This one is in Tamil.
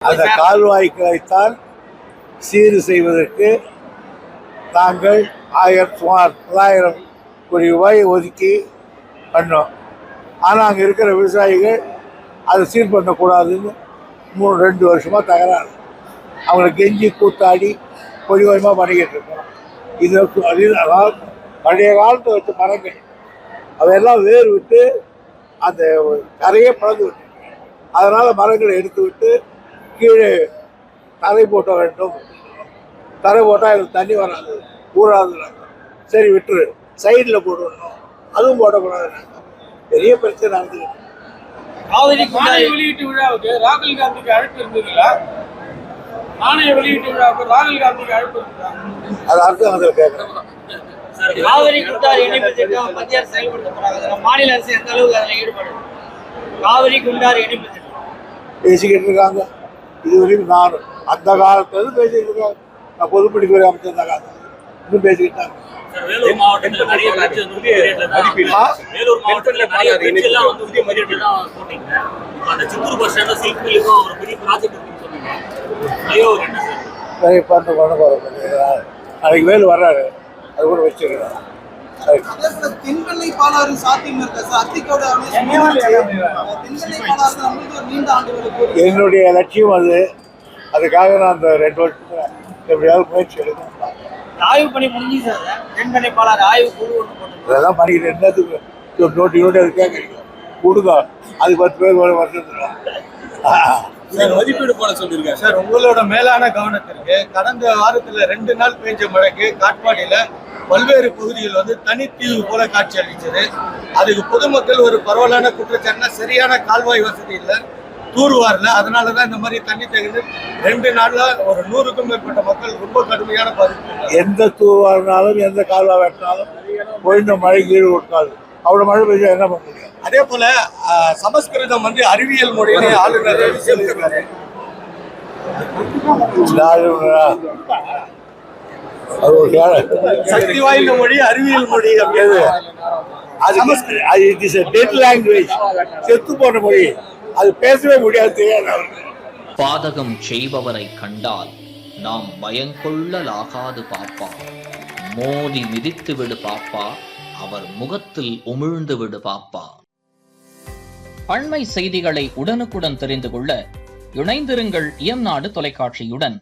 அந்த கால்வாய்களைத்தான் சீர் செய்வதற்கு நாங்கள் சுமார் 9,000 கோடி ரூபாய் ஒதுக்கி பண்ணோம். ஆனால் அங்கே இருக்கிற விவசாயிகள் அதை சீர் பண்ணக்கூடாதுன்னு 2 வருஷமாக தகராறு. அவங்களை கெஞ்சி கூத்தாடி கொஞ்சமாக பண்ணிக்கிட்டு இருக்கோம். இது பழைய காலத்தை வச்ச மரங்கள் அவையெல்லாம் வேறு விட்டு அந்த கரையே பிளந்து விட்டு, அதனால் மரங்களை எடுத்து விட்டு கீழே தரை போட்ட வேண்டும். தரை போட்டால் எனக்கு தண்ணி வராது, ஊறாதுனாங்க. சரி விட்டுரு, சைடில் போடணும், அதுவும் போடக்கூடாதுனாங்க. பெரிய பிரச்சனை நடந்துக்கிட்டு. காவிரி வெளியீட்டு விழாவுக்கு ராகுல் காந்திக்கு அழைப்பு இருந்ததுல, நாணய வெளியீட்டு விழாவுக்கு ராகுல் காந்திக்கு அழைப்பு இருந்தா அது அர்த்தம் அதில் கேட்குறேன். காவிரி குண்டாறு இணைப்பு திட்டம் மத்திய அரசு செயல்படுத்தப்படாது, மாநில அரசு எந்த அளவுக்கு அதில் ஈடுபடுது? காவிரி குண்டாறு இணைப்பு திட்டம் பேசிக்கிட்டு இருக்காங்க. இதுவரையும் நான் அந்த காலத்துல பேசிக்கிட்டு இருக்காங்க. நான் பொதுப்பணித்துறை அமைச்சர் அந்த காலத்தில் இன்னும் பேசிக்கிட்டாங்க. வேலூர் மாவட்டத்தில் நிறைய வேலூர் மாவட்டத்தில் நிறைய எல்லாம் வந்து புதிய மதிப்பீடு தான் போட்டீங்க. அந்த சித்தூர் பஸ் ஸ்டாண்ட் சில்க் மில்லுக்கும் ஒரு பெரிய ப்ராஜெக்ட் இருக்குன்னு சொன்னீங்க. ஐயோ என்ன சார் நிறைய பண்ண போகிறோம். நாளைக்கு வேலு வர்றாரு, அது கூட வச்சுருக்கேன். தென்கொல்லை பாலாறு சாத்தியம் இருக்கா சார்? அத்திக்கோட என்னுடைய லட்சியம் அதுக்காக நான் அந்த 2 வருஷத்துல எப்படியாவது முயற்சி எடுக்கணும். ஆய்வு பண்ணி முடிஞ்சு சார், தென்கொல்லை பாலாறு ஆய்வு குழு ஒன்று போட்டு இதெல்லாம் பண்ணிக்கிட்டு என்னத்துக்கு நோட்டி அது கேட்குறீங்க? கொடுங்க, அது 10 பேர் ஒரு வருஷத்துல மதிப்பீடு போட சொல்லியிருக்காங்க சார். உங்களோட மேலான கவனத்திற்கு கடந்த வாரத்துல 2 நாள் பெய்ஞ்ச மழைக்கு காட்பாடியில பல்வேறு பகுதிகள் தனித்தீவு போல காட்சி அளிச்சது. அதுக்கு பொதுமக்கள் ஒரு பரவலான குற்றச்சாட்டுனா சரியான கால்வாய் வசதி இல்லை, தூர்வாரில். அதனாலதான் இந்த மாதிரி தண்ணி தேங்குது. 2 நாள்ல ஒரு 100க்கும் மேற்பட்ட மக்கள் ரொம்ப கடுமையான பாதிப்பு. எந்த தூர்வாரினாலும் எந்த கால்வாய் வெட்டினாலும் பொழிந்த மழை கீழ் கொடுக்காது. அவ்வளோ மழை பெய்ஞ்சா என்ன பண்ண முடியும்? அதே போல சமஸ்கிருதம் அறிவியல் மொழியிலே ஆளுநர் சொல்லியிருக்காரு. சக்தி வாய்ந்த மொழி அறிவியல் மொழி அப்படிங்கிறது. அது it is a dead language, செத்து போன மொழி. அது பேசவே முடியாது, தெரியாது. பாதகம் செய்பவரை கண்டால் நாம் பயங்கொள்ளலாகாது பாப்பா, மோதி மிதித்து விடு பாப்பா, அவர் முகத்தில் உமிழ்ந்து விடு பாப்பா. அண்மை செய்திகளை உடனுக்குடன் தெரிந்து கொள்ள இணைந்திருங்கள் இயம்நாடு தொலைக்காட்சியுடன்.